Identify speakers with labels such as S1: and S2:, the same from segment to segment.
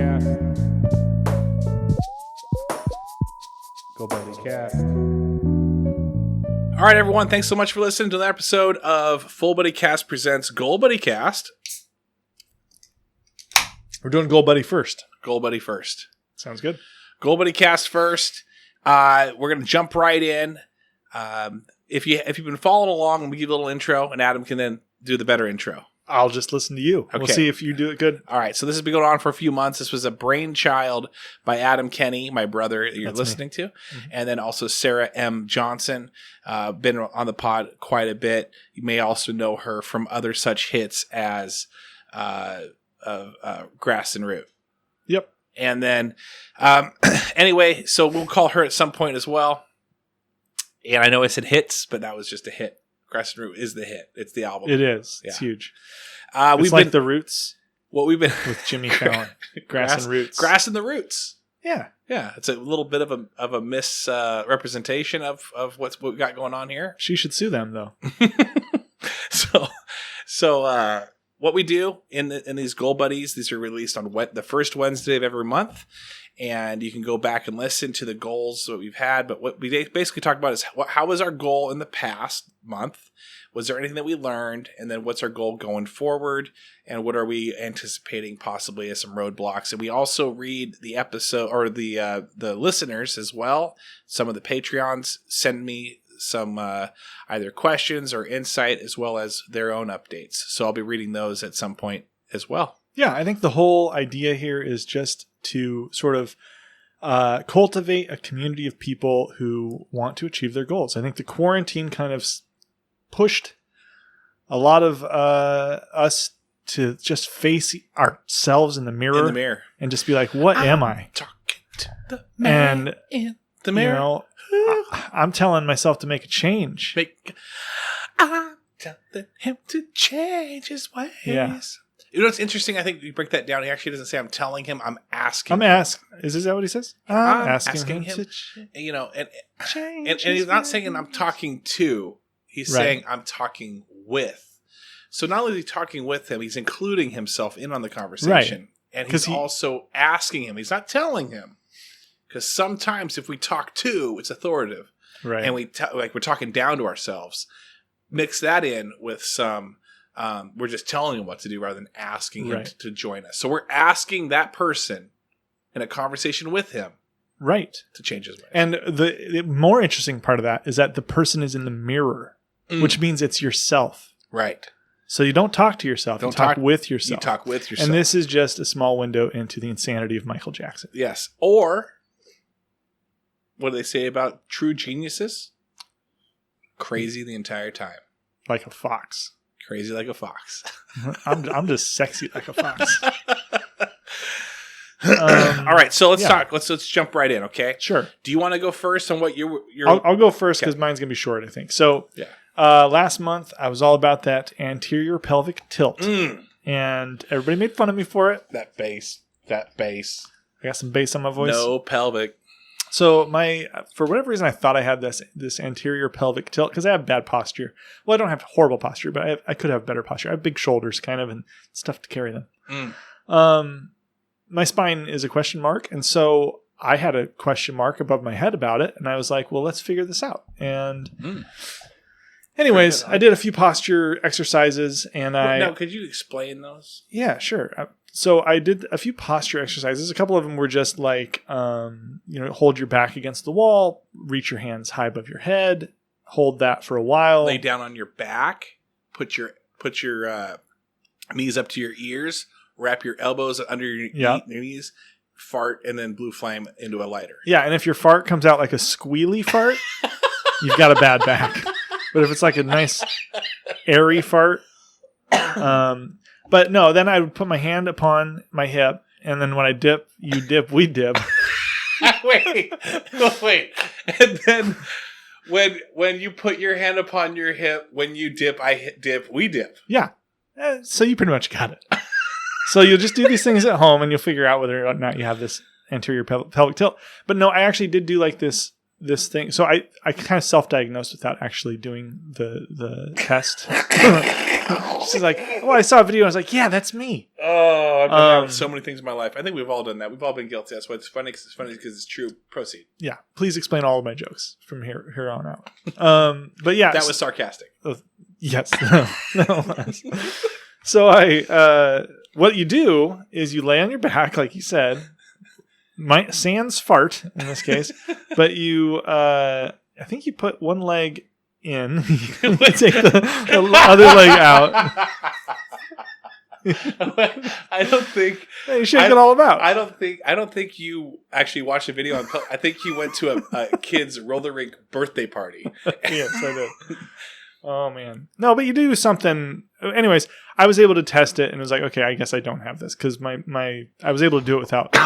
S1: Goalbuddycast. Goalbuddycast.
S2: All right, everyone. Thanks so much for listening to the episode of Full Buddy Cast presents Goalbuddycast.
S1: We're doing Goalbuddy first.
S2: Goalbuddy first.
S1: Sounds good.
S2: Goalbuddycast first. We're going to jump right in. If you've been following along, we give a little intro, and Adam can then do the better intro.
S1: I'll just listen to you. Okay. We'll see if you do it good.
S2: All right. So this has been going on for a few months. This was a brainchild by Adam Kenney, my brother that you're listening to. Mm-hmm. And then also Sara M Johnson, been on the pod quite a bit. You may also know her from other such hits as Grass and Root.
S1: Yep.
S2: And then, anyway, so we'll call her at some point as well. And I know I said hits, but that was just a hit. Grass and Root is the hit. It's the album.
S1: It is.
S2: Yeah.
S1: It's huge.
S2: We've
S1: like
S2: been
S1: The Roots.
S2: What we've been
S1: with Jimmy Fallon. Grass and Roots.
S2: Grass and the Roots.
S1: Yeah.
S2: Yeah. It's a little bit of a misrepresentation of what we got going on here.
S1: She should sue them though.
S2: So what we do in these Goal Buddies, these are released on the first Wednesday of every month. And you can go back and listen to the goals that we've had. But what we basically talk about is how was our goal in the past month? Was there anything that we learned? And then what's our goal going forward? And what are we anticipating possibly as some roadblocks? And we also read the episode or the listeners as well. Some of the Patreons send me some either questions or insight as well as their own updates. So I'll be reading those at some point as well.
S1: Yeah, I think the whole idea here is just to sort of cultivate a community of people who want to achieve their goals. I think the quarantine kind of pushed a lot of us to just face ourselves in the mirror. And just be like, what am I?
S2: Talking to the man in the mirror.
S1: You know, I'm telling myself to make a change.
S2: I'm telling him to change his ways.
S1: Yeah.
S2: You know what's interesting? I think you break that down. He actually doesn't say I'm telling him. I'm asking.
S1: Is that what he says? I'm asking him.
S2: You know, and
S1: change.
S2: And he's not saying I'm talking to. He's saying I'm talking with. So not only is he talking with him, he's including himself in on the conversation. Right. And he's also asking him. He's not telling him. Because sometimes if we talk to, it's authoritative.
S1: Right.
S2: And we're talking down to ourselves. Mix that in with some... we're just telling him what to do rather than asking him to join us. So we're asking that person in a conversation with him to change his ways.
S1: And the more interesting part of that is that the person is in the mirror, which means it's yourself.
S2: Right.
S1: So you don't talk to yourself. You talk with yourself.
S2: You talk with yourself.
S1: And this is just a small window into the insanity of Michael Jackson.
S2: Yes. Or what do they say about true geniuses? Crazy the entire time.
S1: Like a fox.
S2: Crazy like a fox.
S1: I'm just sexy like a fox.
S2: All right, so let's talk. Let's jump right in, okay?
S1: Sure.
S2: Do you want to go first on what you're?
S1: I'll go first because mine's gonna be short, I think. So, last month I was all about that anterior pelvic tilt, and everybody made fun of me for it.
S2: That bass.
S1: I got some bass on my voice.
S2: No pelvic.
S1: So for whatever reason, I thought I had this anterior pelvic tilt because I have bad posture. Well, I don't have horrible posture, but I could have better posture. I have big shoulders, kind of, and it's tough to carry them. My spine is a question mark, and so I had a question mark above my head about it, and I was like, well, let's figure this out. And anyways, I did a few posture exercises, and
S2: Now, could you explain those?
S1: Yeah, sure. So I did a few posture exercises. A couple of them were just like, hold your back against the wall, reach your hands high above your head, hold that for a while.
S2: Lay down on your back, put your knees up to your ears, wrap your elbows under your knees, fart, and then blue flame into a lighter. Yeah,
S1: and if your fart comes out like a squealy fart, you've got a bad back. But if it's like a nice airy fart... But no, then I would put my hand upon my hip, and then when I dip, you dip, we dip.
S2: Wait. And then when you put your hand upon your hip, when you dip, I dip, we dip.
S1: Yeah. So you pretty much got it. So you'll just do these things at home, and you'll figure out whether or not you have this anterior pelvic tilt. But no, I actually did do like this this thing. So I kind of self-diagnosed without actually doing the test. She's like, oh, I saw a video. I was like, yeah, that's me.
S2: Oh, I've done that with so many things in my life. I think we've all done that. We've all been guilty. That's why it's funny. It's funny because it's true. Proceed.
S1: Yeah. Please explain all of my jokes from here on out. But yeah.
S2: That was sarcastic.
S1: Yes. No. So what you do is you lay on your back, like you said, sans fart in this case, but you, I think you put one leg in, you take the other leg out.
S2: I don't think
S1: you shake it all about.
S2: I don't think you actually watched the video. I think you went to a kid's roller rink birthday party.
S1: Yes, I did. Oh man, no, but you do something. Anyways, I was able to test it, and it was like, okay, I guess I don't have this because I was able to do it without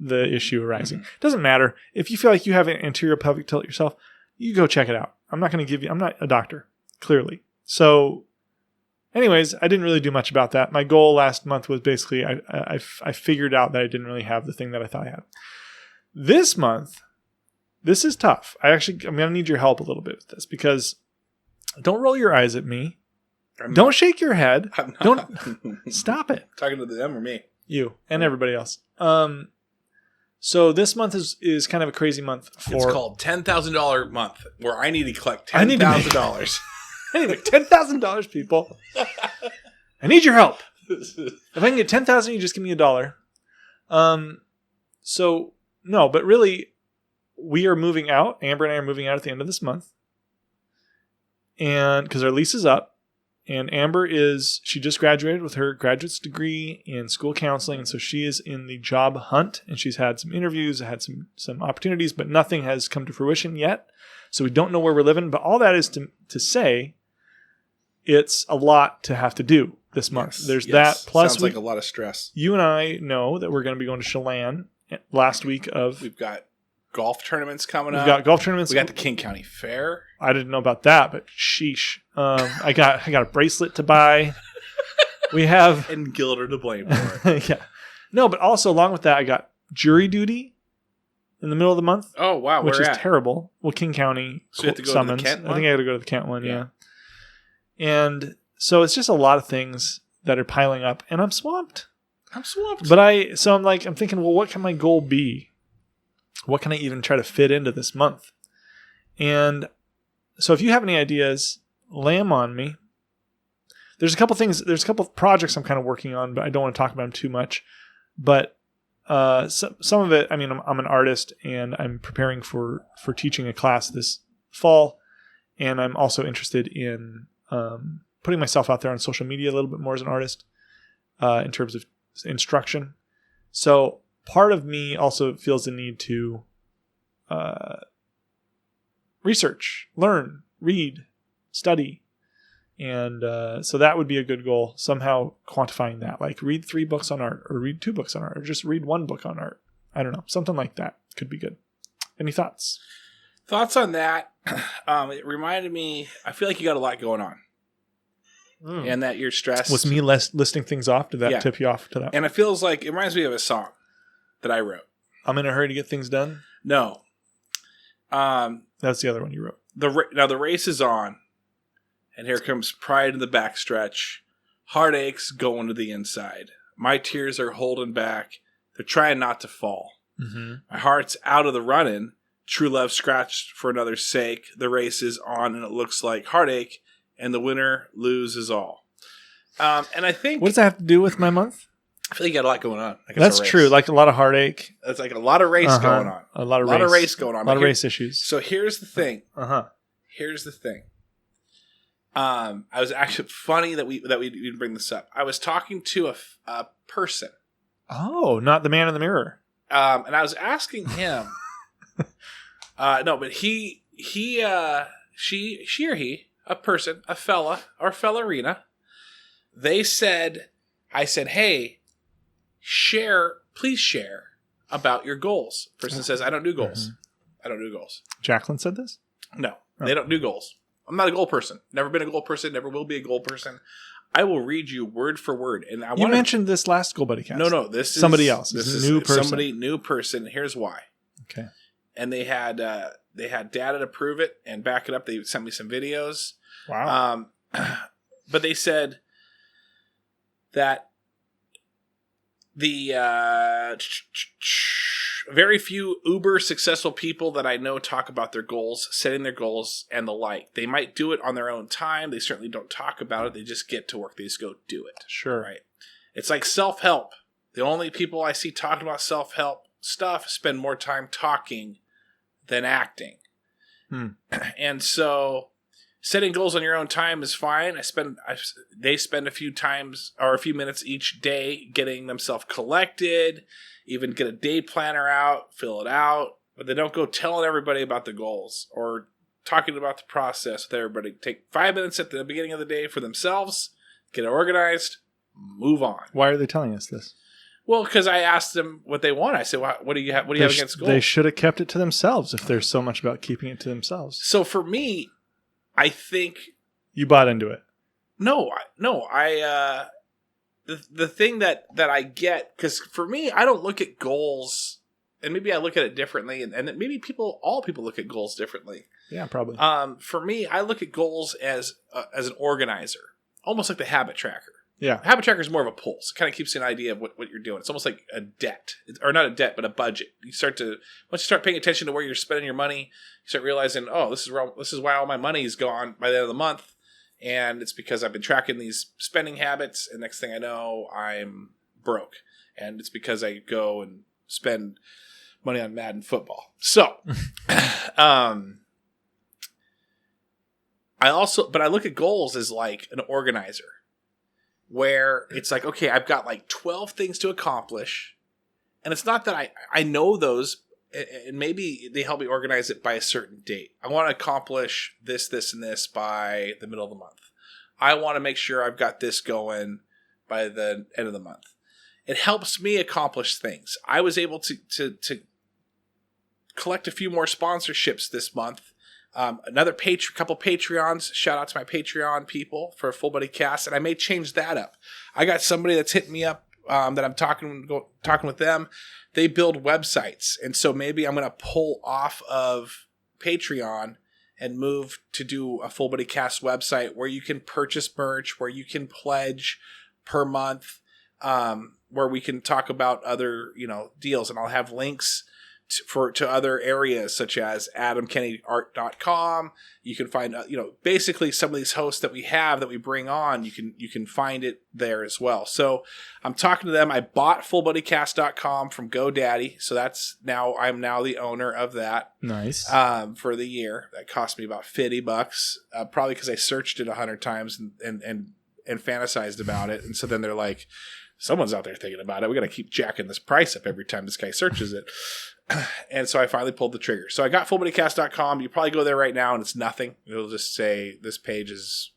S1: the issue arising. Doesn't matter if you feel like you have an anterior pelvic tilt yourself. You go check it out. I'm not going to give you. I'm not a doctor, clearly. So, anyways, I didn't really do much about that. My goal last month was basically I figured out that I didn't really have the thing that I thought I had. This month, this is tough. I'm going to need your help a little bit with this because don't roll your eyes at me. Don't shake your head. Don't stop it.
S2: Talking to them or me?
S1: You and everybody else. So this month is kind of a crazy month.
S2: It's called $10,000 month, where I need to collect $10,000.
S1: Anyway, $10,000, people. I need your help. If I can get 10,000, you just give me $1. So no, but really, we are moving out. Amber and I are moving out at the end of this month, and because our lease is up. And Amber she just graduated with her graduate's degree in school counseling. And so she is in the job hunt and she's had some interviews, had some opportunities, but nothing has come to fruition yet. So we don't know where we're living. But all that is to say it's a lot to have to do this month.
S2: Yes,
S1: There's that. Plus,
S2: sounds like a lot of stress.
S1: You and I know that we're going to be going to Chelan last week of.
S2: We've got golf tournaments coming up.
S1: We've got golf tournaments.
S2: We got the King County Fair.
S1: I didn't know about that, but sheesh. I got a bracelet to buy. We have
S2: and Gilder to blame for it.
S1: Yeah. No, but also along with that, I got jury duty in the middle of the month.
S2: Oh wow,
S1: which is terrible. Well, King County
S2: so you have to go
S1: summons.
S2: To the Kent one?
S1: I think I got to go to the Kent one. Yeah. And so it's just a lot of things that are piling up, and I'm swamped. But I'm thinking, well, what can my goal be? What can I even try to fit into this month? And so if you have any ideas, lay them on me. There's a couple of projects I'm kind of working on, but I don't want to talk about them too much. But some of it, I mean, I'm an artist and I'm preparing for teaching a class this fall. And I'm also interested in putting myself out there on social media a little bit more as an artist in terms of instruction. So part of me also feels the need to research, learn, read, study. And so that would be a good goal, somehow quantifying that. Like read 3 books on art or read 2 books on art or just read 1 book on art. I don't know. Something like that could be good. Any thoughts?
S2: Thoughts on that? It reminded me, I feel like you got a lot going on. And that you're stressed.
S1: Was me listing things off? Did that tip you off to that?
S2: And it feels like, it reminds me of a song that I wrote.
S1: I'm in a hurry to get things done?
S2: No.
S1: That's the other one you wrote.
S2: Now the race is on. And here comes pride in the backstretch. Heartaches going to the inside. My tears are holding back. They're trying not to fall. Mm-hmm. My heart's out of the running. True love scratched for another's sake. The race is on and it looks like heartache. And the winner loses all. And I think...
S1: What does that have to do with my month?
S2: I feel like you got a lot going on.
S1: That's true. Like a lot of heartaich.
S2: It's like a lot of race going on.
S1: A lot of race going on. A lot of race issues.
S2: So here's the thing. Here's the thing. I was actually funny that we bring this up. I was talking to a person.
S1: Oh, not the man in the mirror.
S2: And I was asking him. No, but she or he, a person, a fella or fellerina. I said, hey, please share about your goals. Person says, I don't do goals. Mm-hmm. I don't do goals.
S1: Jacqueline said this?
S2: No, They don't do goals. I'm not a goal person. Never been a goal person. Never will be a goal person. I will read you word for word. And
S1: you mentioned this last Goalbuddycast.
S2: No. This is
S1: somebody else.
S2: This is
S1: a new person.
S2: Somebody new person. Here's why.
S1: Okay.
S2: and they had data to prove it and back it up. They sent me some videos.
S1: Wow.
S2: But they said that the very few uber successful people that I know talk about their goals, setting their goals, and the like. They might do it on their own time. They certainly don't talk about it. They just get to work. They just go do it.
S1: Sure.
S2: Right. It's like self-help. The only people I see talking about self-help stuff spend more time talking than acting. And so setting goals on your own time is fine. They spend a few minutes each day getting themselves collected, even get a day planner out, fill it out, but they don't go telling everybody about the goals or talking about the process with everybody. Take 5 minutes at the beginning of the day for themselves, get it organized, move on.
S1: Why are they telling us this?
S2: Well, because I asked them what they want. I said, what do you have against goals?
S1: They should have kept it to themselves if there's so much about keeping it to themselves.
S2: So for me, I think
S1: you bought into it.
S2: No. The thing that I get, because for me, I don't look at goals, and maybe I look at it differently, and maybe all people look at goals differently.
S1: Yeah, probably.
S2: For me, I look at goals as an organizer, almost like the habit tracker.
S1: Yeah.
S2: Habit tracker is more of a pulse. It kind of keeps you an idea of what you're doing. It's almost like a debt, or not a debt, but a budget. Once you start paying attention to where you're spending your money, you start realizing, oh, this is why all my money is gone by the end of the month. And it's because I've been tracking these spending habits, and next thing I know, I'm broke. And it's because I go and spend money on Madden football. So, I look at goals as like an organizer, where it's like, okay, I've got like 12 things to accomplish. And it's not that I know those, and maybe they help me organize it by a certain date. I want to accomplish this, and this by the middle of the month. I want to make sure I've got this going by the end of the month. It helps me accomplish things. I was able to collect a few more sponsorships this month. Couple Patreons. Shout out to my Patreon people for Goalbuddycast, and I may change that up. I got somebody that's hitting me up that I'm talking with them. They build websites, and so maybe I'm going to pull off of Patreon and move to do a Goalbuddycast website where you can purchase merch, where you can pledge per month, where we can talk about other deals, and I'll have links to other areas such as adamkennyart.com. You can find basically some of these hosts that we have that we bring on, you can find it there as well. So I'm talking to them. I bought fullbuddycast.com from GoDaddy, so I'm now the owner of that.
S1: Nice.
S2: For the year. That cost me about $50, probably because I searched it 100 times and fantasized about it. And so then they're like, someone's out there thinking about it. We got to keep jacking this price up every time this guy searches it. And so I finally pulled the trigger. So I got fullbuddycast.com. You probably go there right now and it's nothing. It'll just say this page is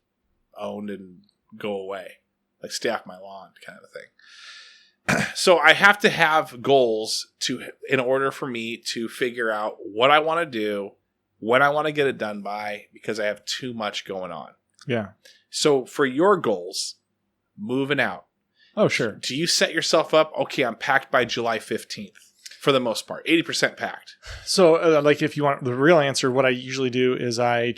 S2: owned and go away. Like stay off my lawn kind of a thing. So I have to have goals in order for me to figure out what I want to do, when I want to get it done by, because I have too much going on.
S1: Yeah.
S2: So for your goals, moving out.
S1: Oh, sure.
S2: Do you set yourself up? Okay, I'm packed by July 15th. For the most part, 80% packed.
S1: So, if you want the real answer, what I usually do is I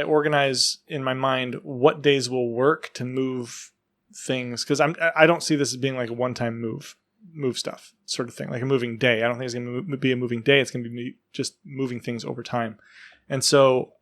S1: organize in my mind what days will work to move things, because I don't see this as being like a one-time move stuff sort of thing, like a moving day. I don't think it's going to be a moving day. It's going to be just moving things over time. And so,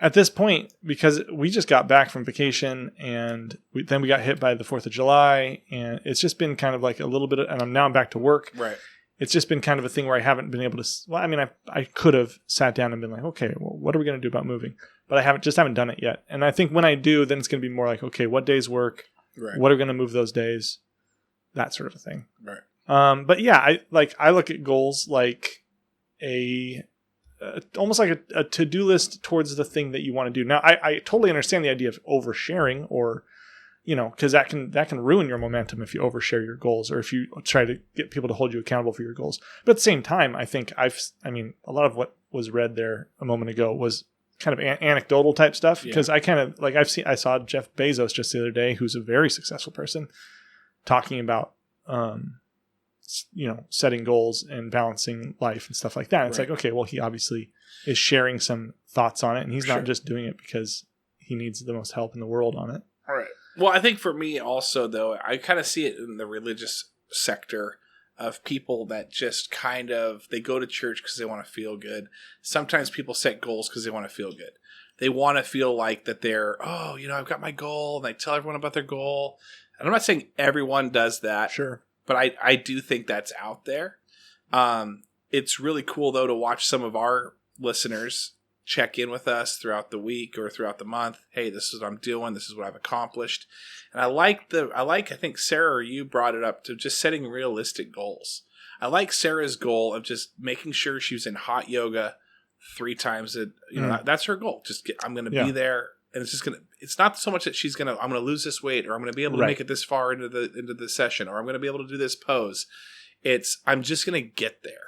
S1: at this point, because we just got back from vacation and then we got hit by the 4th of July, and it's just been kind of like a little bit and I'm back to work.
S2: Right.
S1: It's just been kind of a thing where I haven't been able to, I could have sat down and been like, okay, well, what are we going to do about moving? But I haven't done it yet. And I think when I do, then it's going to be more like, okay, what days work?
S2: Right.
S1: What are going to move those days? That sort of a thing.
S2: Right.
S1: But yeah, I look at goals like almost like a to-do list towards the thing that you want to do. Now, I totally understand the idea of oversharing, or, because that can ruin your momentum if you overshare your goals, or if you try to get people to hold you accountable for your goals. But at the same time, I think a lot of what was read there a moment ago was kind of anecdotal type stuff, because I kind of I saw Jeff Bezos just the other day, who's a very successful person, talking about setting goals and balancing life and stuff like that. And it's like, okay, well, he obviously is sharing some thoughts on it, and he's not just doing it because he needs the most help in the world on it.
S2: All right. Well, I think for me also, though, I kind of see it in the religious sector of people that just kind of, they go to church because they want to feel good. Sometimes people set goals because they want to feel good. They want to feel like that they're, I've got my goal, and they tell everyone about their goal. And I'm not saying everyone does that.
S1: Sure.
S2: But I do think that's out there. It's really cool, though, to watch some of our listeners check in with us throughout the week or throughout the month. Hey, this is what I'm doing. This is what I've accomplished. And I think Sarah or you brought it up to just setting realistic goals. I like Sarah's goal of just making sure she was in hot yoga 3 times that's her goal. I'm going to be there. And it's not so much that I'm going to lose this weight, or I'm going to be able to make it this far into the session, or I'm going to be able to do this pose. I'm just going to get there.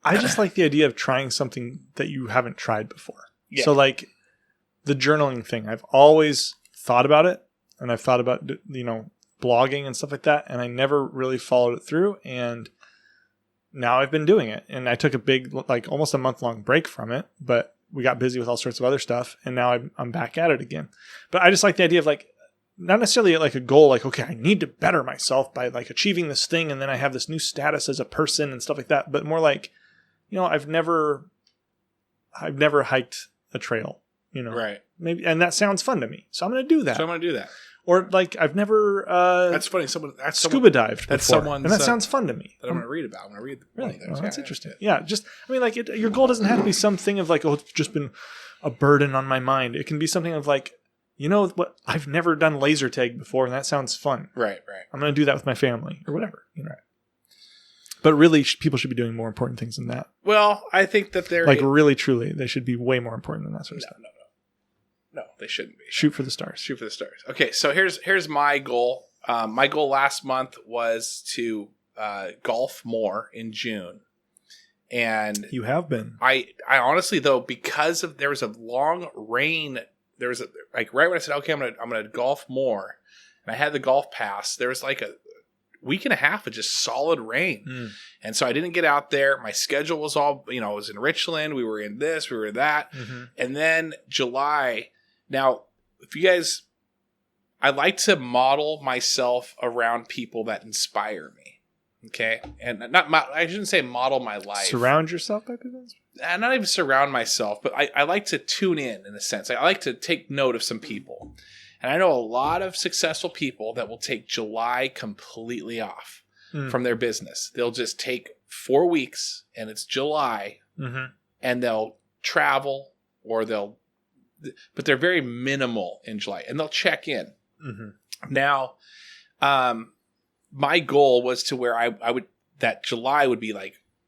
S1: I just like the idea of trying something that you haven't tried before.
S2: Yeah.
S1: So like the journaling thing, I've always thought about it, and I've thought about, blogging and stuff like that. And I never really followed it through. And now I've been doing it, and I took a big, almost a month-long break from it, but we got busy with all sorts of other stuff, and now I'm back at it again. But I just like the idea of not necessarily like a goal, okay, I need to better myself by achieving this thing, and then I have this new status as a person and stuff like that. But more like, I've never hiked a trail,
S2: right?
S1: Maybe, and that sounds fun to me, so I'm going to do that. Or I've never
S2: that's funny.
S1: Scuba dived.
S2: That's
S1: before,
S2: someone,
S1: and that sounds fun to me.
S2: That I'm going to read about. I'm going to read.
S1: Really, that's interesting. Yeah, just your goal doesn't have to be something of it's just been a burden on my mind. It can be something of what, I've never done laser tag before, and that sounds fun.
S2: Right.
S1: I'm going to do that with my family or whatever. Right. But really, people should be doing more important things than that.
S2: Well, I think that they're
S1: really, truly, they should be way more important than that sort of stuff.
S2: No, they shouldn't be.
S1: Shoot for the stars.
S2: Okay, so here's my goal. My goal last month was to golf more in June, and
S1: you have been.
S2: I honestly, though, because there was a long rain, there was right when I said, okay, I'm gonna golf more, and I had the golf pass. There was a week and a half of just solid rain, and so I didn't get out there. My schedule was all I was in Richland. We were in this, we were in that, and then July. Now, if you guys, I like to model myself around people that inspire me. Okay, and I shouldn't say model my life.
S1: Surround yourself by people.
S2: Not even surround myself, but I like to tune in a sense. I like to take note of some people, and I know a lot of successful people that will take July completely off from their business. They'll just take 4 weeks, and it's July, and they'll travel but they're very minimal in July, and they'll check in. Now, my goal was to where I would, that July would be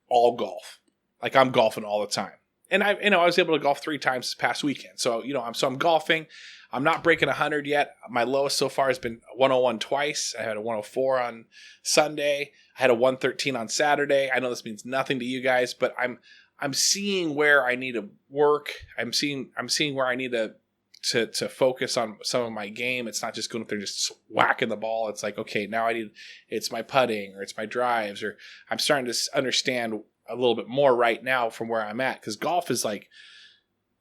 S2: all golf. I'm golfing all the time. And I was able to golf 3 times this past weekend. So, I'm golfing. I'm not breaking 100 yet. My lowest so far has been 101 twice. I had a 104 on Sunday. I had a 113 on Saturday. I know this means nothing to you guys, but I'm seeing where I need to work. I'm seeing where I need to focus on some of my game. It's not just going up there and just whacking the ball. It's okay, now it's my putting, or it's my drives, or I'm starting to understand a little bit more right now from where I'm at. Because golf is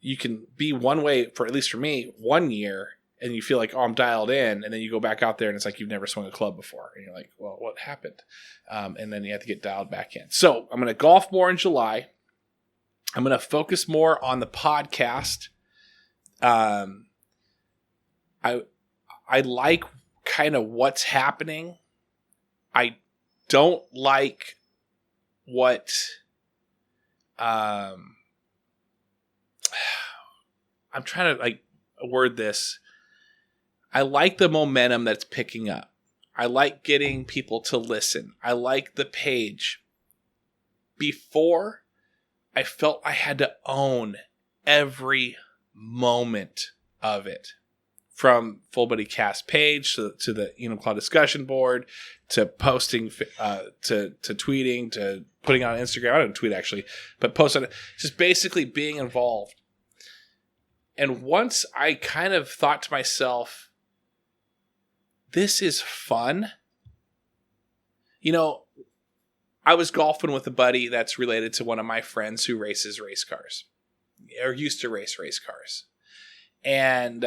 S2: you can be one way, for at least for me, 1 year, and you feel I'm dialed in, and then you go back out there and it's you've never swung a club before, and you're well, what happened? And then you have to get dialed back in. So I'm going to golf more in July. I'm going to focus more on the podcast. I like kind of what's happening. I don't like what I'm trying to word this. I like the momentum that's picking up. I like getting people to listen. I like the page. Before, I felt I had to own every moment of it, from Goalbuddycast page to the Cloud discussion board, to posting, to tweeting, to putting on Instagram. I don't tweet actually, but post on it. Just basically being involved. And once I kind of thought to myself, this is fun. I was golfing with a buddy that's related to one of my friends who races race cars, or used to race cars, and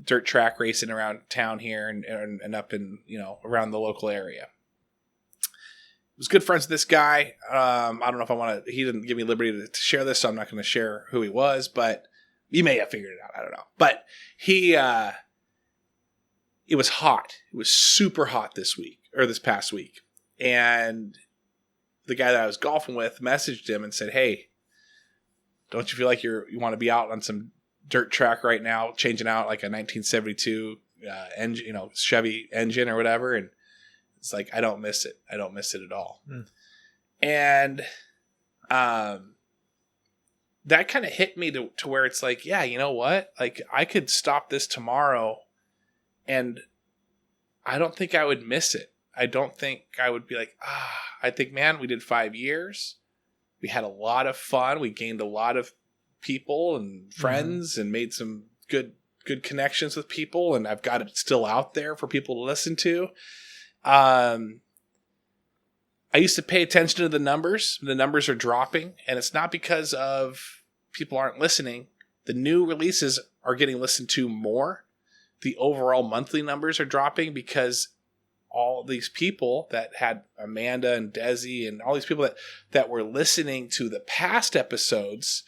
S2: dirt track racing around town here and up in, around the local area. Was good friends with this guy. I don't know if I want to. He didn't give me liberty to share this, so I'm not going to share who he was. But you may have figured it out. I don't know. But he, it was hot. It was super hot this past week, and the guy that I was golfing with messaged him and said, "Hey, don't you feel like you want to be out on some dirt track right now, changing out like a 1972 engine, Chevy engine or whatever?" And it's like, I don't miss it. I don't miss it at all. And that kind of hit me to where it's like, yeah, you know what? Like, I could stop this tomorrow and I don't think I would miss it. I don't think I would be like, I think, man, we did 5 years. We had a lot of fun. We gained a lot of people and friends and made some good connections with people. And I've got it still out there for people to listen to. I used to pay attention to the numbers. The numbers are dropping, and it's not because of people aren't listening. The new releases are getting listened to more. The overall monthly numbers are dropping because all these people that had Amanda and Desi and all these people that were listening to the past episodes,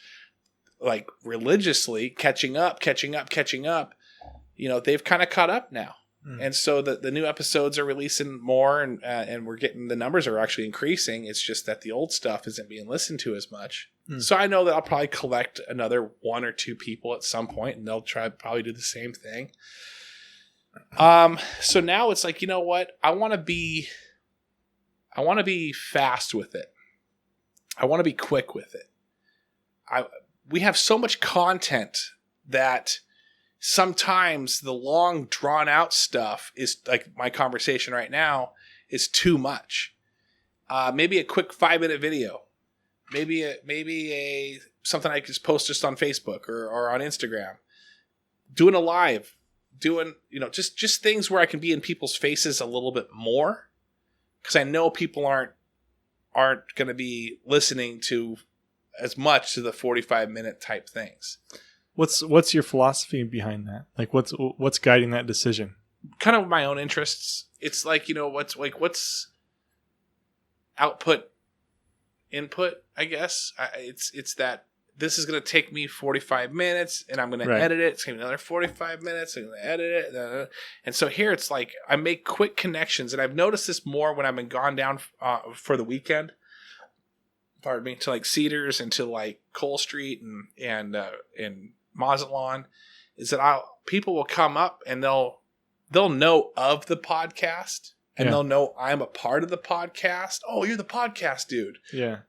S2: like religiously, catching up, they've kind of caught up now. And so the new episodes are releasing more, and we're getting, the numbers are actually increasing. It's just that the old stuff isn't being listened to as much. So I know that I'll probably collect another 1 or 2 people at some point, and they'll probably do the same thing. So now it's like, you know what? I want to be fast with it. I want to be quick with it. We have so much content that sometimes the long drawn out stuff is, like my conversation right now, is too much. Maybe a quick 5-minute video, maybe something I just post just on Facebook or on Instagram, doing a live, just things where I can be in people's faces a little bit more, because I know people aren't going to be listening to as much to the 45-minute type things.
S1: What's your philosophy behind that? Like, what's guiding that decision?
S2: Kind of my own interests. It's like, what's output, input, I guess. It's that this is going to take me 45 minutes and I'm going to edit it. It's going to be another 45 minutes. I'm going to edit it. And so here it's like I make quick connections, and I've noticed this more when I've been gone down for the weekend. Pardon me, to like Cedars and to like Cole Street and Mazatlan, is that people will come up and they'll know of the podcast, and they'll know I'm a part of the podcast. Oh, you're the podcast dude. Yeah.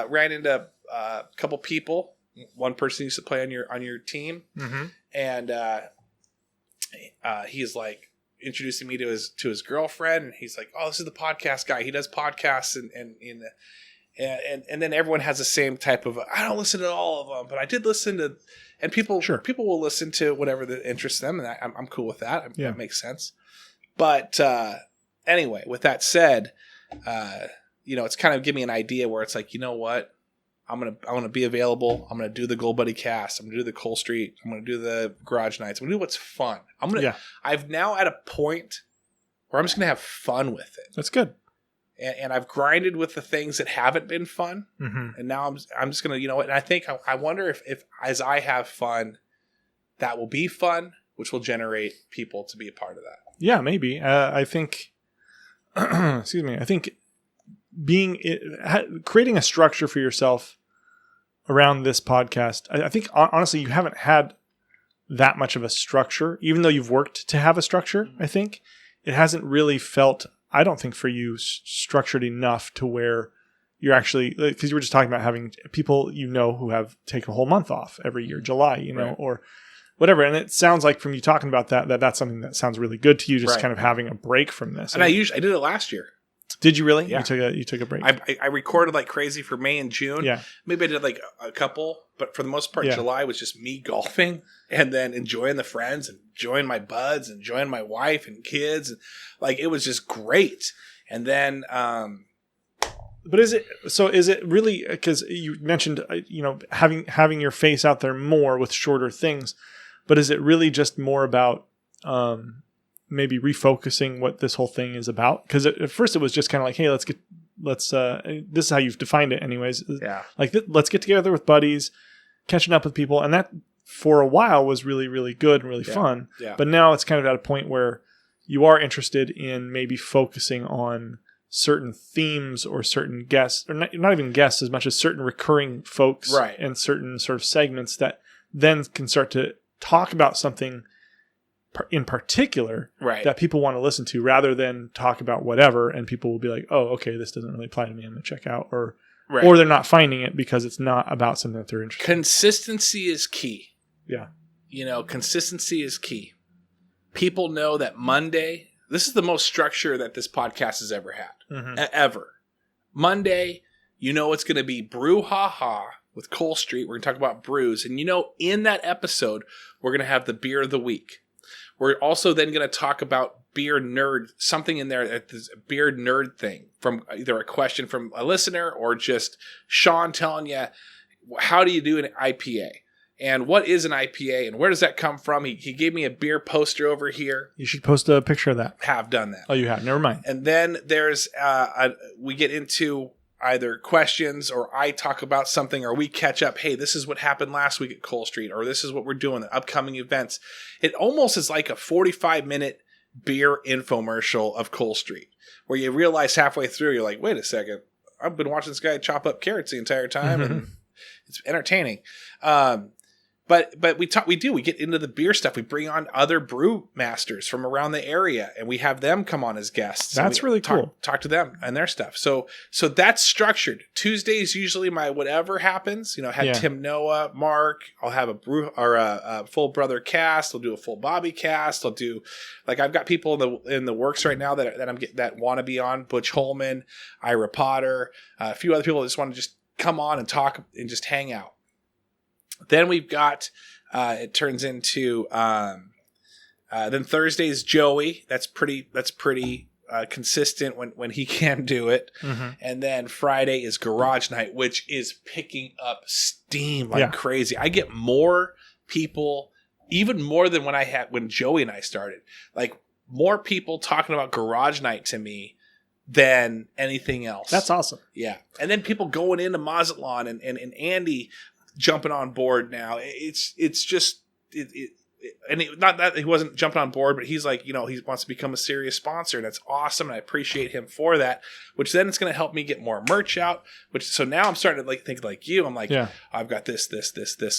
S2: Ran into a couple people. One person used to play on your team, and he's like introducing me to his girlfriend, and he's like, "Oh, this is the podcast guy. He does podcasts," and then everyone has the same type of, I don't listen to all of them, but I did listen to, and people will listen to whatever that interests them, and I'm cool with that. That makes sense. But anyway, with that said, it's kind of give me an idea where it's like, you know what, I'm gonna be available. I'm gonna do the Goalbuddycast. I'm gonna do the Cole Street. I'm gonna do the Garage Nights. I'm gonna do what's fun. I've now at a point where I'm just gonna have fun with it.
S1: That's good.
S2: And I've grinded with the things that haven't been fun, and now I'm just gonna, and I think I wonder if as I have fun, that will be fun, which will generate people to be a part of that. Yeah, maybe.
S1: I think, excuse me. I think creating a structure for yourself around this podcast. I think honestly, you haven't had that much of a structure, even though you've worked to have a structure. I think it hasn't really felt, I don't think for you, structured enough to where you're actually, because you were just talking about having people who have taken a whole month off every year, July, or whatever. And it sounds like from you talking about that's something that sounds really good to you, just kind of having a break from this.
S2: And I did it last year.
S1: Did you really?
S2: Yeah.
S1: You took a break.
S2: I recorded like crazy for May and June. Yeah. Maybe I did like a couple, but for the most part, July was just me golfing and then enjoying the friends and enjoying my buds and enjoying my wife and kids. And like, it was just great. And then
S1: But is it really, because you mentioned, having your face out there more with shorter things, but is it really just more about maybe refocusing what this whole thing is about? Because at first it was just kind of like, hey, this is how you've defined it anyways.
S2: Yeah.
S1: Like, let's get together with buddies, catching up with people. And that for a while was really, really good and really fun. Yeah. But now it's kind of at a point where you are interested in maybe focusing on certain themes or certain guests, or not even guests as much as certain recurring folks,
S2: right,
S1: and certain sort of segments that then can start to talk about something in particular,
S2: right,
S1: that people want to listen to, rather than talk about whatever and people will be like, oh, okay, this doesn't really apply to me, I'm going to check out, or they're not finding it because it's not about something that they're interested in.
S2: Consistency is key.
S1: Yeah.
S2: Consistency is key. People know that Monday, this is the most structure that this podcast has ever had.
S1: Mm-hmm.
S2: Ever. Monday, it's going to be Brew Ha Ha with Cole Street. We're going to talk about brews. And in that episode, we're going to have the beer of the week. We're also then going to talk about beer nerd, something in there, this beer nerd thing, from either a question from a listener or just Sean telling you, how do you do an IPA? And what is an IPA and where does that come from? He gave me a beer poster over here.
S1: You should post a picture of that.
S2: Have done that.
S1: Oh, you have? Never mind.
S2: And then there's, we get into either questions, or I talk about something, or we catch up. Hey, this is what happened last week at Cole Street, or this is what we're doing, the upcoming events. It almost is like a 45-minute beer infomercial of Cole Street, where you realize halfway through, you're like, wait a second, I've been watching this guy chop up carrots the entire time, and it's entertaining. But we get into the beer stuff. We bring on other brew masters from around the area, and we have them come on as guests.
S1: That's really cool.
S2: Talk to them and their stuff. So that's structured. Tuesdays usually my whatever happens. Had Tim Noah, Mark. I'll have a brew or a full brother cast. I'll do a full Bobby cast. I'll do, like, I've got people in the works right now that want to be on. Butch Holman, Ira Potter, a few other people that just want to just come on and talk and just hang out. Then we've got, it turns into, then Thursday's Joey. That's pretty consistent when he can do it. Mm-hmm. And then Friday is Garage Night, which is picking up steam like crazy. I get more people, even more than when Joey and I started, like more people talking about Garage Night to me than anything else.
S1: That's awesome.
S2: Yeah. And then people going into Mazatlan and Andy jumping on board now. It's just not that he wasn't jumping on board, but he's like, he wants to become a serious sponsor, and that's awesome, and I appreciate him for that, which then it's going to help me get more merch out, so now I'm starting to think like you. I'm like, I've got this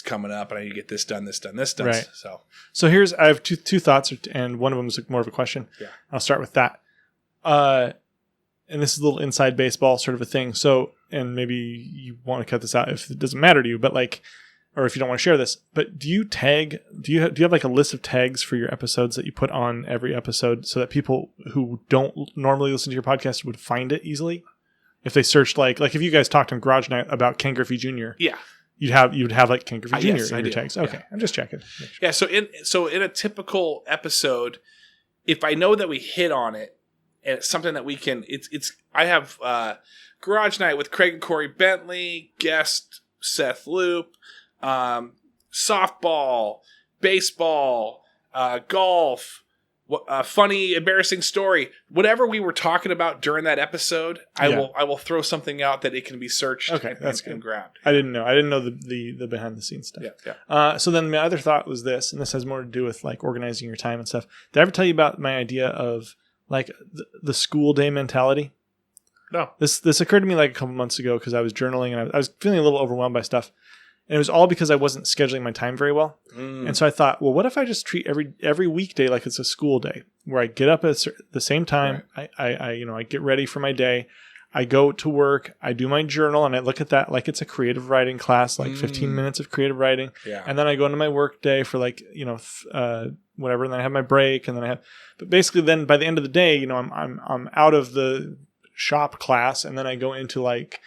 S2: coming up, and I need to get this done.
S1: Right.
S2: So
S1: I have two thoughts, and one of them is more of a question.
S2: Yeah.
S1: I'll start with that. And this is a little inside baseball sort of a thing. So, and maybe you want to cut this out if it doesn't matter to you, but or if you don't want to share this, but do you have like a list of tags for your episodes that you put on every episode so that people who don't normally listen to your podcast would find it easily? If they searched like if you guys talked on Garage Night about Ken Griffey Jr.
S2: Yeah.
S1: You would have like Ken Griffey Jr.
S2: Yes,
S1: in your tags. Okay. Yeah. I'm just checking. Sure.
S2: Yeah. So in a typical episode, if I know that we hit on it, and it's something that we can, I have Garage Night with Craig and Corey Bentley, guest Seth Loop, softball, baseball, golf, funny, embarrassing story. Whatever we were talking about during that episode, I will throw something out that it can be searched and grabbed.
S1: I didn't know the behind the scenes stuff.
S2: Yeah.
S1: So then my other thought was this, and this has more to do with like organizing your time and stuff. Did I ever tell you about my idea of like the school day mentality?
S2: No.
S1: This occurred to me like a couple months ago because I was journaling and I was feeling a little overwhelmed by stuff. And it was all because I wasn't scheduling my time very well. And so I thought, well, what if I just treat every weekday like it's a school day where I get up at the same time, right. I get ready for my day, I go to work, I do my journal, and I look at that like it's a creative writing class, like 15 minutes of creative writing.
S2: Yeah.
S1: And then I go into my work day for like, whatever, and then I have my break, and then but basically then by the end of the day, I'm out of the shop class, and then I go into like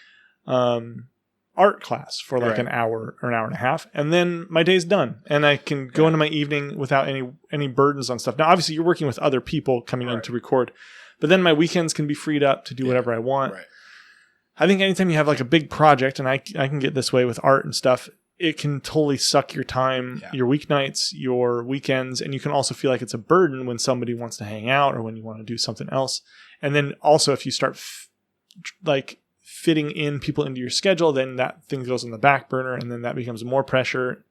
S1: art class for like an hour or an hour and a half, and then my day's done, and I can go into my evening without any burdens on stuff. Now, obviously, you're working with other people coming in to record, but then my weekends can be freed up to do whatever I want.
S2: Right.
S1: I think anytime you have like a big project, and I can get this way with art and stuff, it can totally suck your time, your weeknights, your weekends, and you can also feel like it's a burden when somebody wants to hang out or when you want to do something else. And then also if you start fitting in people into your schedule, then that thing goes on the back burner, and then that becomes more pressure.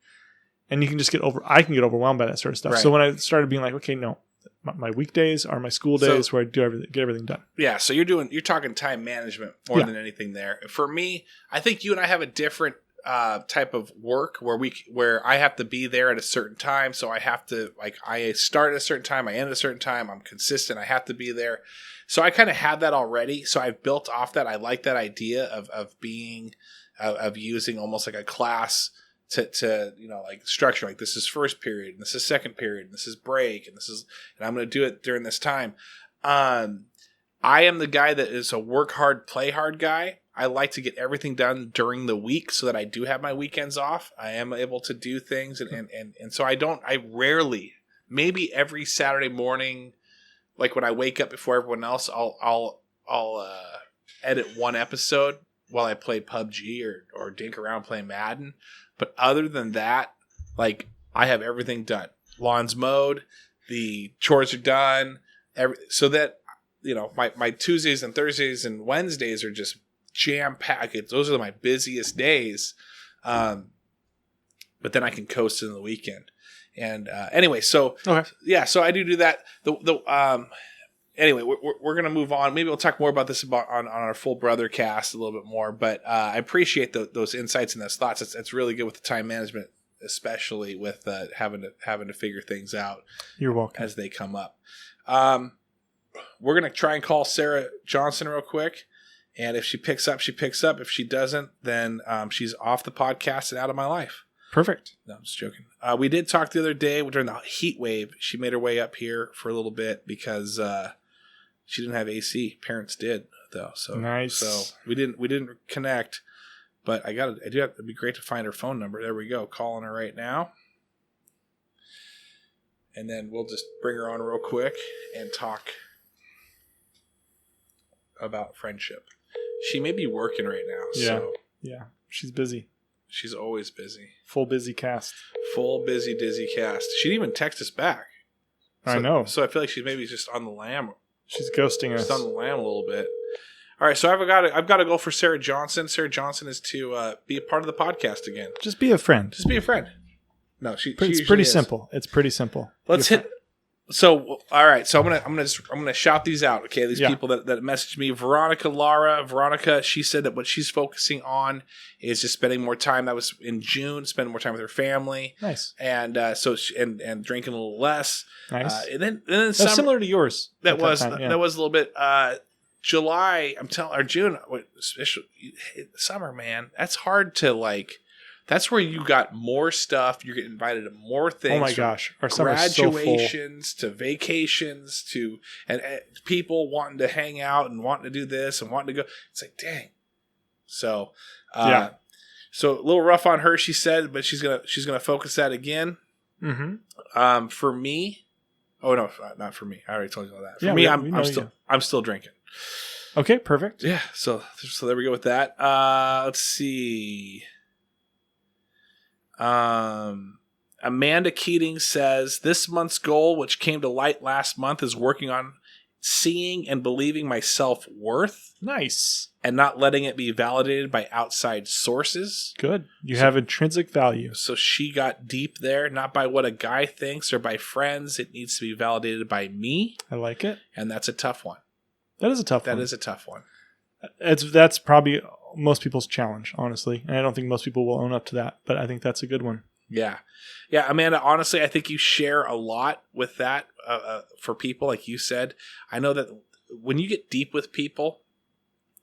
S1: And you can just I can get overwhelmed by that sort of stuff. Right. So when I started being like, okay, no, my weekdays are my school days where I do get everything done. Yeah.
S2: So you're talking time management more than anything there. For me, I think you and I have a different type of work where I have to be there at a certain time. So I have to, like, I start at a certain time, I end at a certain time, I'm consistent, I have to be there. So I kind of had that already. So I've built off that. I like that idea of being, of using almost like a class to like structure, like this is first period, and this is second period, and this is break, and I'm going to do it during this time. I am the guy that is a work hard, play hard guy. I like to get everything done during the week so that I do have my weekends off. I am able to do things, and so I rarely, maybe every Saturday morning, like when I wake up before everyone else, I'll edit one episode while I play PUBG or dink around playing Madden. But other than that, like, I have everything done. Lawn's mowed, the chores are done, so that, my Tuesdays and Thursdays and Wednesdays are just jam-packed. Those are my busiest days. But then I can coast in the weekend. And anyway, so okay. Yeah, so I do that. Anyway, we're going to move on. Maybe we'll talk more about this on our Full Brother cast a little bit more. But I appreciate those insights and those thoughts. It's really good with the time management, especially with having to figure things out.
S1: You're welcome.
S2: As they come up. We're going to try and call Sara Johnson real quick. And if she picks up, she picks up. If she doesn't, then she's off the podcast and out of my life.
S1: Perfect.
S2: No, I'm just joking. We did talk the other day during the heat wave. She made her way up here for a little bit because she didn't have AC. Parents did though. So
S1: nice.
S2: So we didn't connect. But it'd be great to find her phone number. There we go. Calling her right now. And then we'll just bring her on real quick and talk about friendship. She may be working right now.
S1: Yeah.
S2: So.
S1: Yeah. She's busy.
S2: She's always busy.
S1: Full busy cast.
S2: Full busy dizzy cast. She didn't even text us back.
S1: I know.
S2: So I feel like she's maybe just on the lam.
S1: She's ghosting us.
S2: Just on the lam a little bit. All right, so I've got to go for Sara Johnson. Sara Johnson is to be a part of the podcast again.
S1: Just be a friend.
S2: Just be a friend. No, it's
S1: pretty simple. It's pretty simple.
S2: Let's hit. So all right, so I'm gonna shout these out. Okay, these people that messaged me. Veronica, she said that what she's focusing on is just spending more time. That was in June, spending more time with her family.
S1: Nice.
S2: And and drinking a little less.
S1: Nice.
S2: And then
S1: that's similar to yours.
S2: That was a little bit. July, or June, especially summer, man. That's hard to like. That's where you got more stuff. You're getting invited to more things.
S1: Oh my gosh! Our summer's
S2: graduations
S1: so full.
S2: to vacations to and people wanting to hang out and wanting to do this and wanting to go. It's like, dang. So So a little rough on her, she said, but she's gonna focus that again.
S1: Mm-hmm.
S2: For me, oh no, not for me. I already told you all that. For me, I'm still drinking.
S1: Okay, perfect.
S2: Yeah. So there we go with that. Let's see. Amanda Keating says, this month's goal, which came to light last month, is working on seeing and believing my self-worth.
S1: Nice.
S2: And not letting it be validated by outside sources.
S1: Good. You have intrinsic value.
S2: So she got deep there, not by what a guy thinks or by friends. It needs to be validated by me.
S1: I like it.
S2: And that's a tough one.
S1: That is a tough one.
S2: That is a tough one.
S1: That's probably most people's challenge, honestly. And I don't think most people will own up to that, but I think that's a good one.
S2: Yeah. Yeah, Amanda, honestly, I think you share a lot with that for people, like you said. I know that when you get deep with people,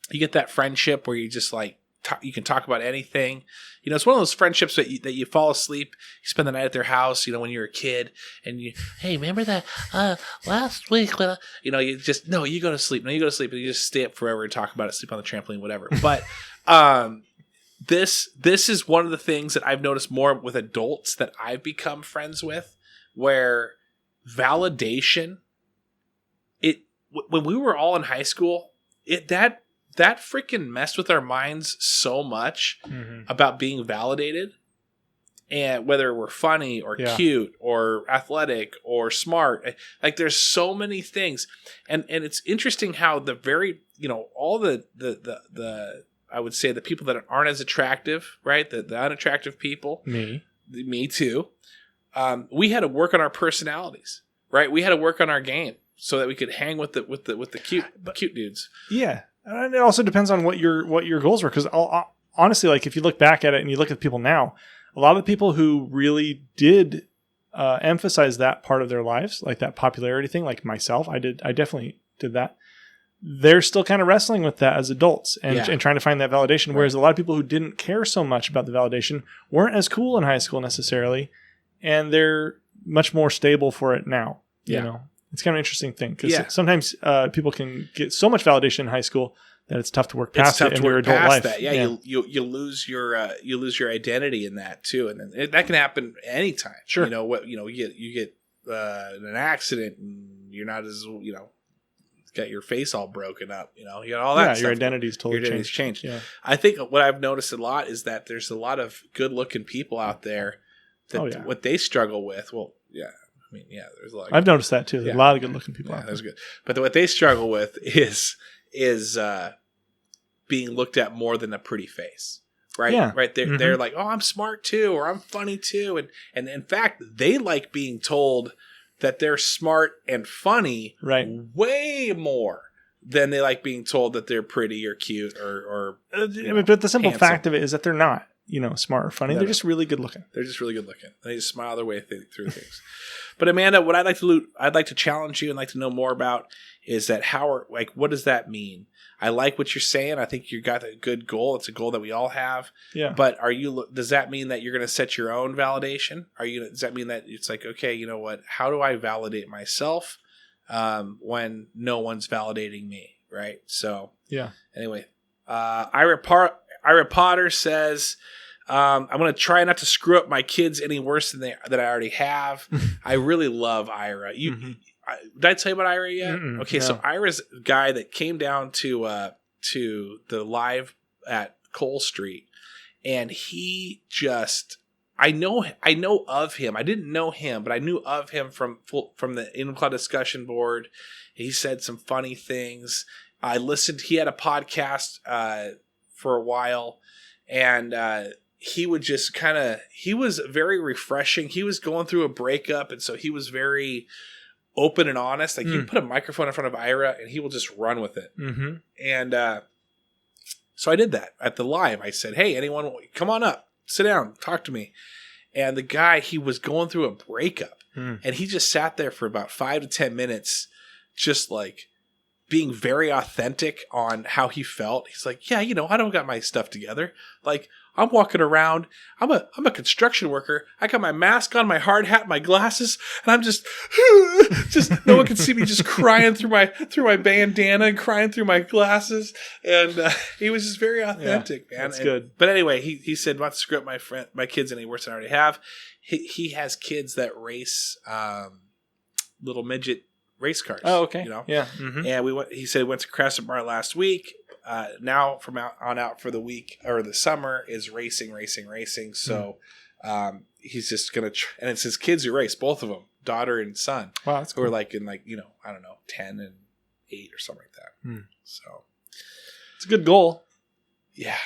S2: you get that friendship where you just like, you can talk about anything. You know, it's one of those friendships that you fall asleep, you spend the night at their house, you know, when you're a kid, and hey, remember that last week when, you go to sleep. No, you go to sleep, and you just stay up forever and talk about it, sleep on the trampoline, whatever. But this is one of the things that I've noticed more with adults that I've become friends with, where validation, when we were all in high school, that that freaking messed with our minds so much about being validated, and whether we're funny or cute or athletic or smart. Like there's so many things, and it's interesting how the very all the I would say the people that aren't as attractive, right? The unattractive people, me too. We had to work on our personalities, right? We had to work on our game so that we could hang with the cute dudes.
S1: Yeah, and it also depends on what your goals were. Because honestly, like if you look back at it and you look at people now, a lot of the people who really did emphasize that part of their lives, like that popularity thing, like myself, I definitely did that. They're still kind of wrestling with that as adults and trying to find that validation. Whereas a lot of people who didn't care so much about the validation weren't as cool in high school necessarily, and they're much more stable for it now. You know, it's kind of an interesting thing because sometimes people can get so much validation in high school that it's tough to work past it in your adult life.
S2: That. Yeah. You lose your identity in that too, and then that can happen anytime. Sure. You get in an accident and you're not as got your face all broken up, you got all that stuff.
S1: Your identity's totally
S2: changed.
S1: Yeah.
S2: I think what I've noticed a lot is that there's a lot of good looking people out there that what they struggle with. Well, there's a lot.
S1: I've noticed that too. There's a lot of good looking people out there.
S2: That's good. But what they struggle with is being looked at more than a pretty face. Right. Yeah. Right. They're like, oh, I'm smart too, or I'm funny too. And in fact, they like being told that they're smart and funny way more than they like being told that they're pretty or cute or
S1: but the simple fact of it is that they're not, smart or funny. They're just really good looking.
S2: They're just really good looking. They just smile their way through things. But Amanda, what I'd like to challenge you and like to know more about is that what does that mean? I like what you're saying. I think you got a good goal. It's a goal that we all have. Yeah. But does that mean that you're going to set your own validation? Does that mean that it's like, okay, you know what? How do I validate myself when no one's validating me? Right. So anyway, Ira Potter says, I'm going to try not to screw up my kids any worse than I already have. I really love Ira. Did I tell you about Ira yet? Okay, so Ira's a guy that came down to the live at Cole Street, and he just I know of him. I didn't know him, but I knew of him from the In Cloud discussion board. He said some funny things. I listened. He had a podcast for a while, and he would just he was very refreshing. He was going through a breakup, and so he was very open and honest. Like you put a microphone in front of Ira and he will just run with it. Mm-hmm. And so I did that at the live. I said, hey, anyone, come on up, sit down, talk to me. And the guy, he was going through a breakup and he just sat there for about 5 to 10 minutes, just like being very authentic on how he felt. He's like, yeah, I don't got my stuff together. Like, I'm walking around. I'm a construction worker. I got my mask on, my hard hat, my glasses, and I'm just no one can see me just crying through my bandana and crying through my glasses. And he was just very authentic, man.
S1: That's good.
S2: But anyway, he said not to screw up my kids any worse than I already have. He has kids that race little midget race cars.
S1: Oh, okay.
S2: Yeah. Mm-hmm. And he said went to Crescent Bar last week. Now from out for the week or the summer is racing. So he's just gonna and it's his kids who race, both of them, daughter and son. Wow, that's cool. Who are like in I don't know, 10 and 8 or something like that. So
S1: it's a good goal.
S2: Yeah.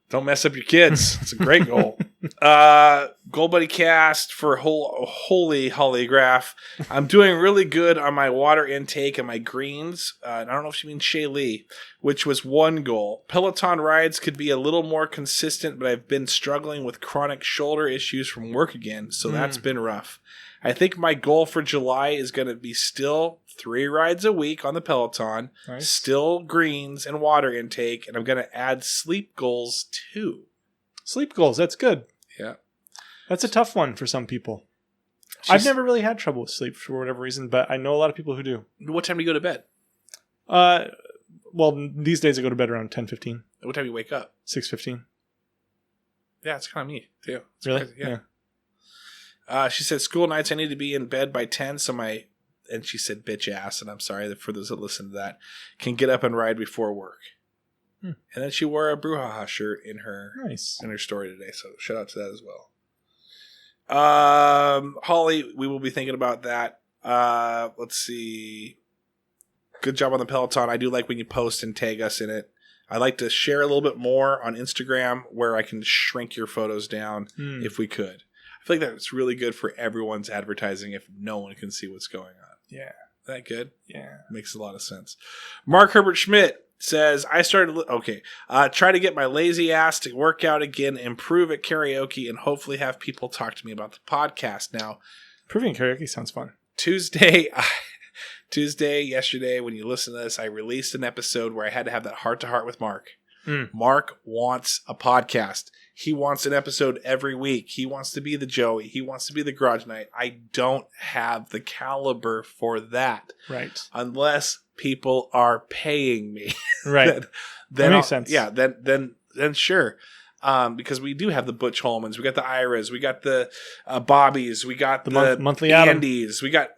S2: Don't mess up your kids. It's a great goal. Goalbuddycast for holy hollygraph. I'm doing really good on my water intake and my greens. I don't know if she means Shay Lee, which was one goal. Peloton rides could be a little more consistent, but I've been struggling with chronic shoulder issues from work again, so that's been rough. I think my goal for July is going to be still 3 rides a week on the Peloton, nice. Still greens and water intake, and I'm going to add sleep goals too.
S1: Sleep goals, that's good.
S2: Yeah.
S1: That's a tough one for some people. I've never really had trouble with sleep for whatever reason, but I know a lot of people who do.
S2: What time do you go to bed?
S1: Well, these days I go to bed around 10:15.
S2: What time do you wake up?
S1: 6:15.
S2: Yeah, it's kind of me too. It's
S1: really?
S2: Crazy. Yeah. She said, school nights, I need to be in bed by 10, and she said, bitch ass, and I'm sorry for those that listen to that, can get up and ride before work.
S1: Hmm.
S2: And then she wore a brouhaha shirt in her story today. So shout out to that as well. Holly, we will be thinking about that. Let's see. Good job on the Peloton. I do like when you post and tag us in it. I like to share a little bit more on Instagram where I can shrink your photos down if we could. I feel like that's really good for everyone's advertising if no one can see what's going on.
S1: Yeah.
S2: Is that good?
S1: Yeah.
S2: Makes a lot of sense. Mark Herbert Schmidt says, I started, try to get my lazy ass to work out again, improve at karaoke, and hopefully have people talk to me about the podcast. Now,
S1: improving karaoke sounds fun.
S2: Yesterday, when you listen to this, I released an episode where I had to have that heart-to-heart with Mark.
S1: Mm.
S2: Mark wants a podcast. He wants an episode every week. He wants to be the Joey. He wants to be the Garage Knight. I don't have the caliber for that.
S1: Right.
S2: Unless people are paying me.
S1: Right.
S2: Then
S1: that makes sense.
S2: Yeah, then sure. Because we do have the Butch Holmans, we got the Iras, we got the Bobbies, we got the
S1: monthly
S2: Andys, we got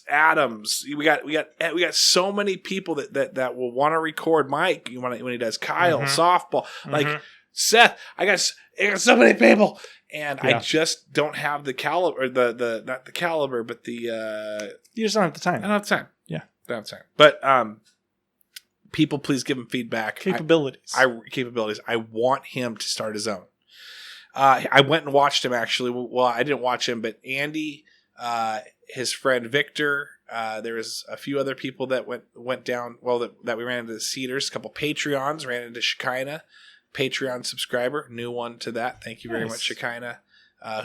S2: Adams, we got so many people that will want to record Mike when he does Kyle softball, like Seth. I got so many people, and I just don't have the caliber, or not the caliber, but the
S1: you just don't have the time.
S2: I don't have time.
S1: Yeah,
S2: don't have time. But people, please give him feedback.
S1: Capabilities.
S2: I want him to start his own. I went and watched him, actually. Well, I didn't watch him, but Andy, his friend Victor, there was a few other people that went down, that we ran into the Cedars. A couple Patreons, ran into Shekinah. Patreon subscriber, new one to that. Thank you very much, Shekinah.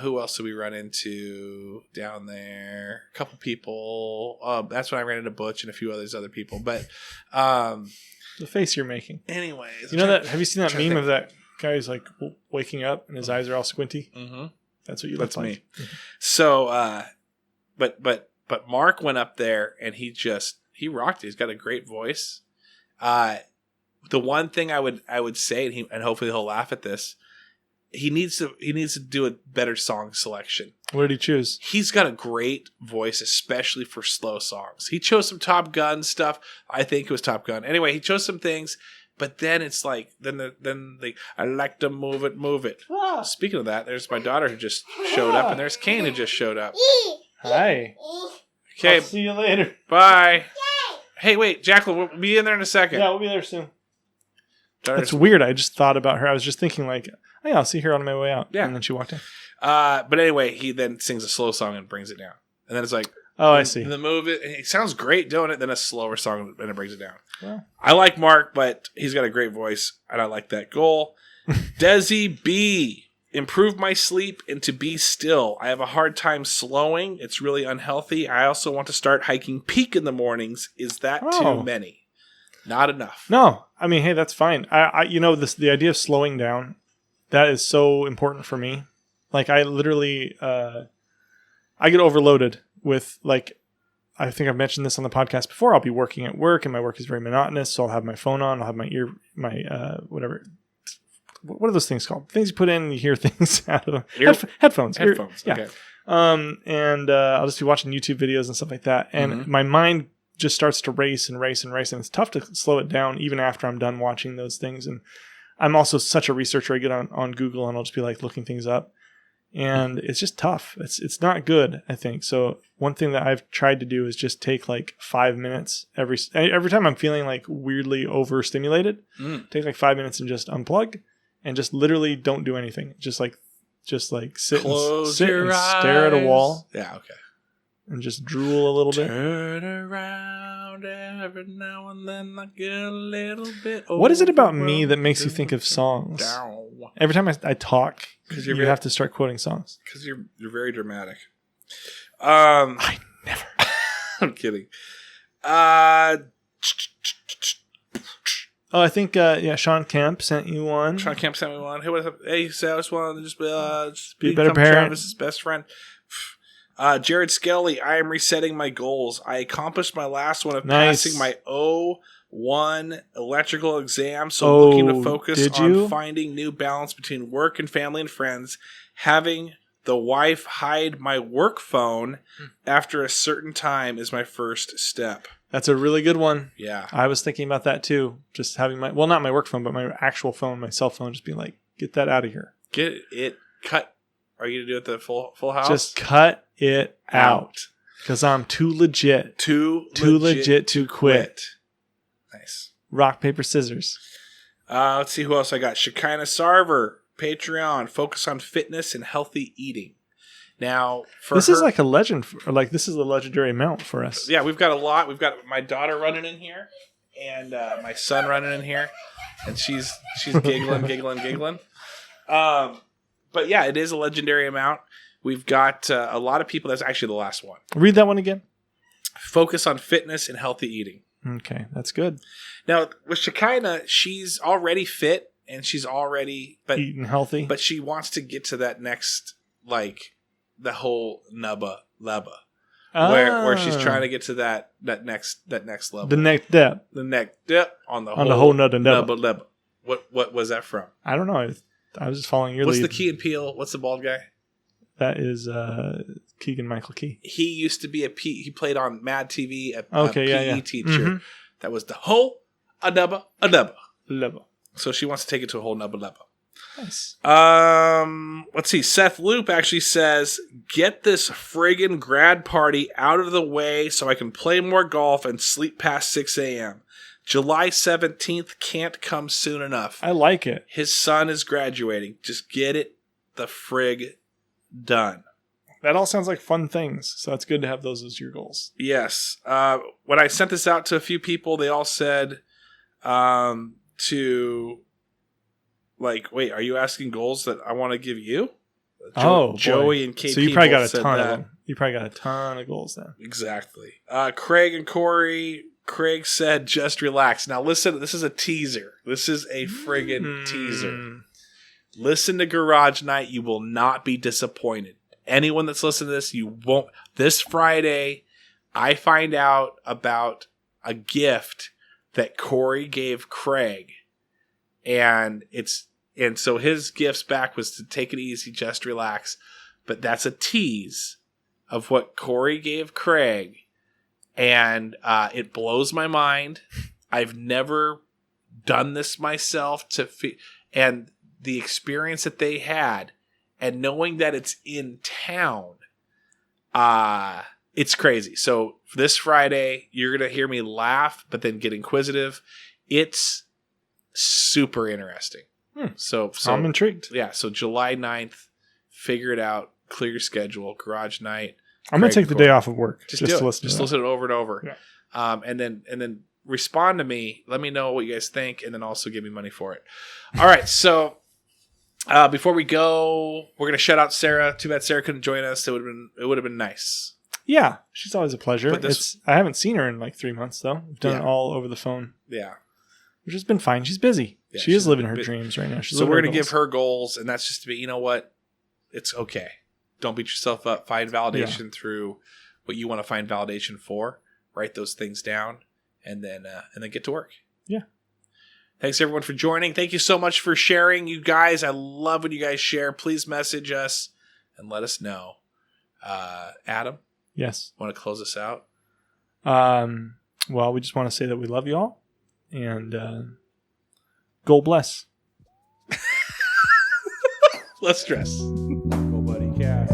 S2: Who else did we run into down there? A couple people. That's when I ran into Butch and a few other people. But
S1: the face you're making.
S2: Anyways,
S1: you know that? Have you seen that meme of that guy who's like waking up and his eyes are all squinty?
S2: Mm-hmm.
S1: That's what you look like.
S2: That's me. So, but Mark went up there and he rocked it. He's got a great voice. The one thing I would say, and hopefully he'll laugh at this, he needs to do a better song selection.
S1: What did he choose?
S2: He's got a great voice, especially for slow songs. He chose some Top Gun stuff. I think it was Top Gun. Anyway, he chose some things, but then it's like I like to move it. Ah. Speaking of that, there's my daughter who just showed up, and there's Kane who just showed up.
S1: Hi.
S2: Okay.
S1: I'll see you later.
S2: Bye. Hey, wait, Jacqueline, we'll be in there in a second.
S1: Yeah, we'll be there soon. That's weird. I just thought about her. I was just thinking like, oh yeah, I'll see her on my way out.
S2: Yeah.
S1: And then she walked in.
S2: But anyway, he then sings a slow song and brings it down. And then it's like,
S1: oh, I see.
S2: The move it sounds great doing it, then a slower song and it brings it down.
S1: Well.
S2: I like Mark, but he's got a great voice, and I like that goal. Desi B. Improve my sleep and to be still. I have a hard time slowing. It's really unhealthy. I also want to start hiking peak in the mornings. Is that too many? Not enough.
S1: No, I mean, hey, that's fine. I the idea of slowing down, that is so important for me. Like, I literally, I get overloaded with, like, I think I've mentioned this on the podcast before. I'll be working at work, and my work is very monotonous, so I'll have my phone on. I'll have whatever. What are those things called? Things you put in and you hear things out of them. Headphones.
S2: Headphones,
S1: yeah.
S2: Okay.
S1: And I'll just be watching YouTube videos and stuff like that. And my mind just starts to race, and it's tough to slow it down even after I'm done watching those things. And I'm also such a researcher. I get on Google and I'll just be like looking things up, and it's just tough. It's not good, I think. So one thing that I've tried to do is just take like 5 minutes every time I'm feeling like weirdly overstimulated. Take like 5 minutes and just unplug and just literally don't do anything. Just like sit and stare at a wall.
S2: Yeah. Okay.
S1: And just drool a little bit.
S2: Turn around every now and then, I get a little bit.
S1: What is it about me that makes you think of songs? Every time I talk, you have to start quoting songs.
S2: Because you're very dramatic.
S1: I never.
S2: I'm kidding.
S1: I think Sean Kemp sent you one.
S2: Sean Kemp sent me one. Hey, what's up? Hey, so I just wanted to just
S1: be a better parent.
S2: Travis's best friend. Jared Skelly, I am resetting my goals. I accomplished my last one of passing my 01 electrical exam, so I'm looking to focus on finding new balance between work and family and friends. Having the wife hide my work phone after a certain time is my first step.
S1: That's a really good one.
S2: Yeah.
S1: I was thinking about that too. Just having not my work phone, but my actual phone, my cell phone, just being like, get that out of here.
S2: Get it cut. Are you going to do it the full house?
S1: Just cut it out. Because I'm too legit.
S2: Too
S1: legit to quit.
S2: Nice.
S1: Rock, paper, scissors.
S2: Let's see who else I got. Shekinah Sarver, Patreon, focus on fitness and healthy eating. Now,
S1: this is like a legend, this is a legendary amount for us.
S2: Yeah, we've got a lot. We've got my daughter running in here, and my son running in here, and she's giggling. But yeah, it is a legendary amount. We've got a lot of people. That's actually the last one.
S1: Read that one again.
S2: Focus on fitness and healthy eating.
S1: Okay, that's good.
S2: Now, with Shekinah, she's already fit, and she's already
S1: eating healthy.
S2: But she wants to get to that next, the whole nubba lubba, where she's trying to get to that next level.
S1: The next dip.
S2: The next dip on the
S1: whole nubba
S2: lubba. What was that from?
S1: I don't know. I was just following your
S2: lead. What's the Key and Peele? What's the bald guy?
S1: That is Keegan-Michael Key.
S2: He used to be he played on Mad TV, a PE teacher. Mm-hmm. That was the whole nubba
S1: lubba.
S2: So she wants to take it to a whole nubba lubba.
S1: Nice.
S2: Let's see. Seth Loop actually says, get this friggin' grad party out of the way so I can play more golf and sleep past 6 a.m. July 17th can't come soon enough.
S1: I like it.
S2: His son is graduating. Just get it the frig done.
S1: That all sounds like fun things. So it's good to have those as your goals.
S2: Yes. When I sent this out to a few people, they all said wait, are you asking goals that I want to give you? Joey and KP.
S1: So you probably got a ton of them. You probably got a ton of goals then.
S2: Exactly. Craig and Corey. Craig said, just relax. Now listen, this is a teaser. This is a friggin' teaser. Listen to Garage Night. You will not be disappointed. Anyone that's listening to this, you won't. This Friday, I find out about a gift that Corey gave Craig. And so his gifts back was to take it easy, just relax. But that's a tease of what Corey gave Craig. And it blows my mind. I've never done this myself and the experience that they had and knowing that it's in town, it's crazy. So this Friday, you're going to hear me laugh, but then get inquisitive. It's super interesting. So
S1: I'm intrigued.
S2: Yeah. So July 9th, figure it out, clear your schedule, Garage Night.
S1: I'm going to take the day off of work.
S2: Just to listen. Just listen to it over and over. Yeah. And then respond to me. Let me know what you guys think, and then also give me money for it. All right. So before we go, we're going to shout out Sarah. Too bad Sarah couldn't join us. It would have been nice.
S1: Yeah, she's always a pleasure. I haven't seen her in like 3 months though. We've done it all over the phone.
S2: Yeah. Which
S1: has been fine. She's busy. Yeah, she is living her dreams right now.
S2: So we're going to give her goals, and that's just to be, you know what? It's okay. Don't beat yourself up. Find validation through what you want to find validation for. Write those things down, and then get to work. Yeah. Thanks everyone for joining. Thank you so much for sharing, you guys. I love when you guys share. Please message us and let us know. Adam?
S1: Yes.
S2: Want to close us out?
S1: Well, we just want to say that we love you all, and go bless.
S2: Less stress.
S3: Goalbuddycast.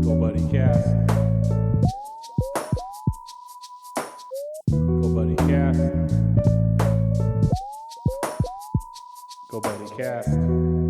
S3: Goalbuddycast. Goalbuddycast. Goalbuddycast.